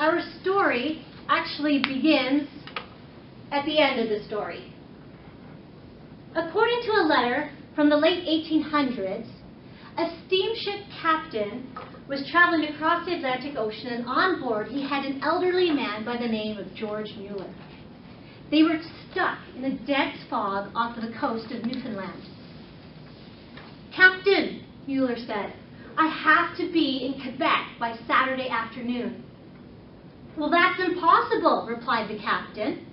our story actually begins at the end of the story. According to a letter from the late 1800s, a steamship captain was traveling across the Atlantic Ocean, and on board he had an elderly man by the name of George Mueller. They were stuck in a dense fog off of the coast of Newfoundland. "Captain," Mueller said, "I have to be in Quebec by Saturday afternoon." "Well, that's impossible," replied the captain.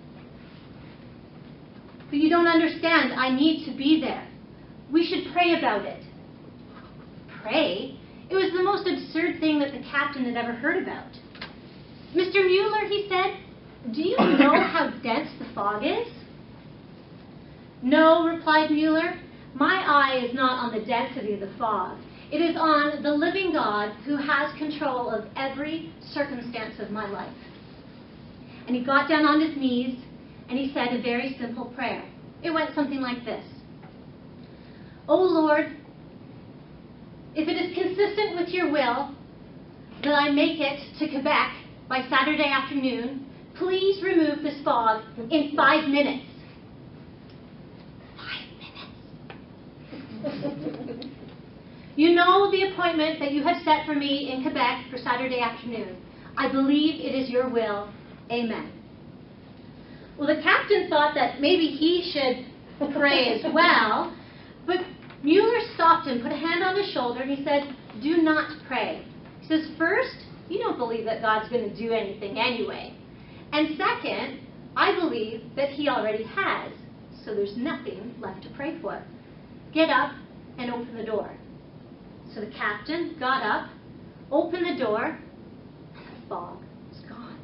"But you don't understand. I need to be there. We should pray about it." Pray? It was the most absurd thing that the captain had ever heard about. "Mr. Mueller," he said, "do you know how dense the fog is?" "No," replied Mueller. "My eye is not on the density of the fog. It is on the living God who has control of every circumstance of my life." And he got down on his knees and he said a very simple prayer. It went something like this: "O Lord, if it is consistent with your will that I make it to Quebec by Saturday afternoon, please remove this fog in 5 minutes. 5 minutes. You know the appointment that you have set for me in Quebec for Saturday afternoon. I believe it is your will. Amen." Well, the captain thought that maybe he should pray as well, but Mueller stopped him, put a hand on his shoulder, and he said, "Do not pray." He says, "First, you don't believe that God's going to do anything anyway. And second, I believe that he already has, so there's nothing left to pray for. Get up and open the door." So the captain got up, opened the door, and the fog was gone.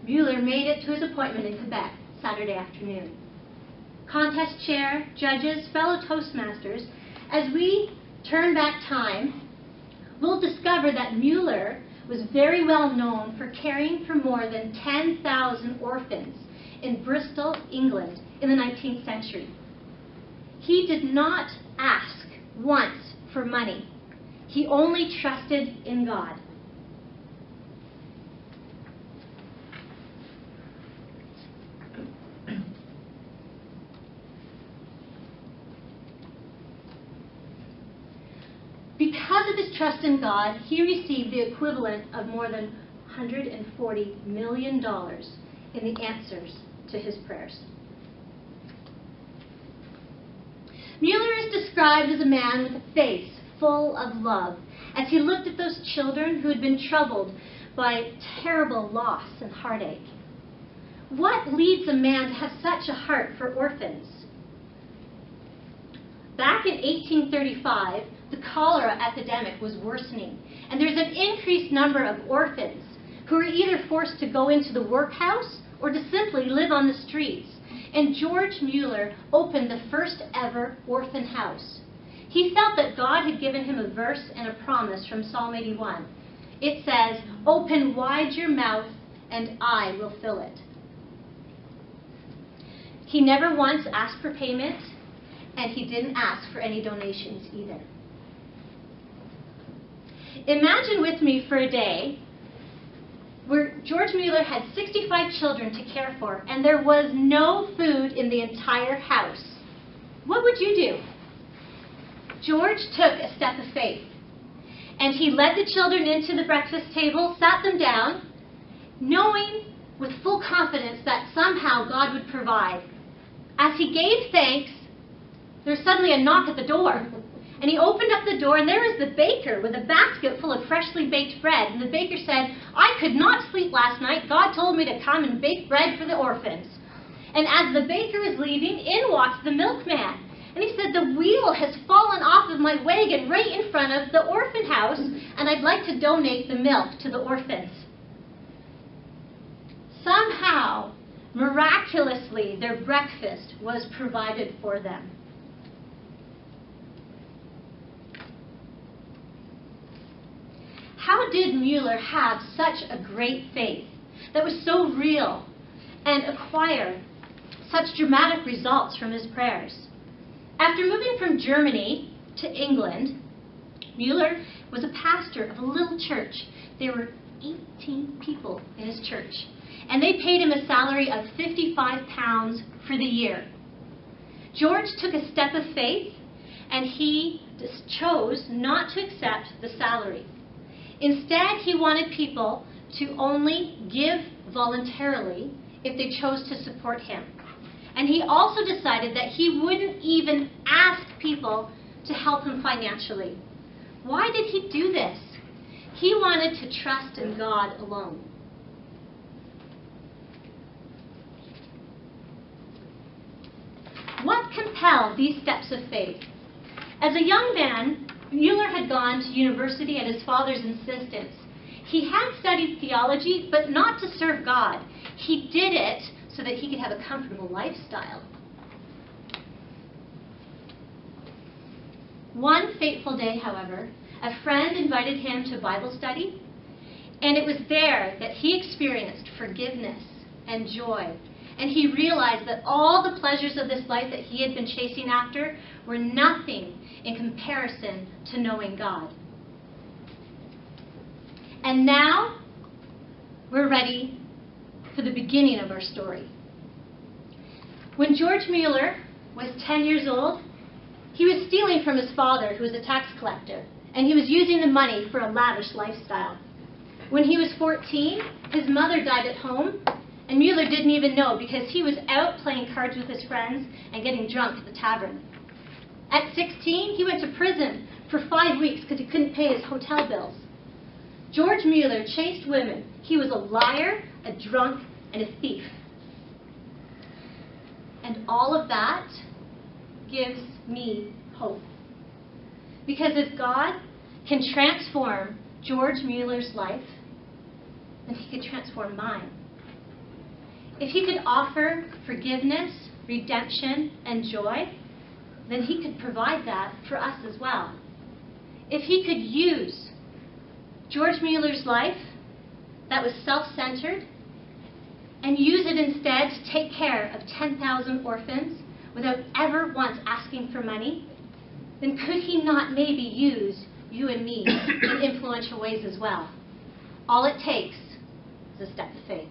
Mueller made it to his appointment in Quebec Saturday afternoon. Contest chair, judges, fellow Toastmasters, as we turn back time, we'll discover that Mueller was very well known for caring for more than 10,000 orphans in Bristol, England in the 19th century. He did not ask once for money. He only trusted in God. Because of his trust in God, he received the equivalent of more than $140 million in the answers to his prayers. Mueller is described as a man with a face full of love as he looked at those children who had been troubled by terrible loss and heartache. What leads a man to have such a heart for orphans? Back in 1835, the cholera epidemic was worsening, and there's an increased number of orphans who were either forced to go into the workhouse or to simply live on the streets. And George Mueller opened the first ever orphan house. He felt that God had given him a verse and a promise from Psalm 81. It says, "Open wide your mouth and I will fill it." He never once asked for payment, and he didn't ask for any donations either. Imagine with me for a day where George Mueller had 65 children to care for, and there was no food in the entire house. What would you do? George took a step of faith, and he led the children into the breakfast table, sat them down, knowing with full confidence that somehow God would provide. As he gave thanks, there was suddenly a knock at the door. And he opened up the door, and there was the baker with a basket full of freshly baked bread. And the baker said, "I could not sleep last night. God told me to come and bake bread for the orphans." And as the baker was leaving, in walks the milkman. And he said, "The wheel has fallen off of my wagon right in front of the orphan house, and I'd like to donate the milk to the orphans." Somehow, miraculously, their breakfast was provided for them. How did Mueller have such a great faith that was so real and acquire such dramatic results from his prayers? After moving from Germany to England, Mueller was a pastor of a little church. They were 18 people in his church, and they paid him a salary of £55 for the year. George took a step of faith, and he chose not to accept the salary. Instead, he wanted people to only give voluntarily if they chose to support him. And he also decided that he wouldn't even ask people to help him financially. Why did he do this? He wanted to trust in God alone. What compelled these steps of faith? As a young man, Mueller had gone to university at his father's insistence. He had studied theology, but not to serve God. He did it so that he could have a comfortable lifestyle. One fateful day, however, a friend invited him to Bible study, and it was there that he experienced forgiveness and joy. And he realized that all the pleasures of this life that he had been chasing after were nothing in comparison to knowing God. And now we're ready for the beginning of our story. When George Mueller was 10 years old, he was stealing from his father, who was a tax collector, and he was using the money for a lavish lifestyle. When he was 14, his mother died at home, and Mueller didn't even know because he was out playing cards with his friends and getting drunk at the tavern. At 16, he went to prison for 5 weeks because he couldn't pay his hotel bills. George Mueller chased women. He was a liar, a drunk, and a thief. And all of that gives me hope. Because if God can transform George Mueller's life, then he could transform mine. If he could offer forgiveness, redemption, and joy, then he could provide that for us as well. If he could use George Mueller's life that was self-centered and use it instead to take care of 10,000 orphans without ever once asking for money, then could he not maybe use you and me in influential ways as well? All it takes is a step of faith.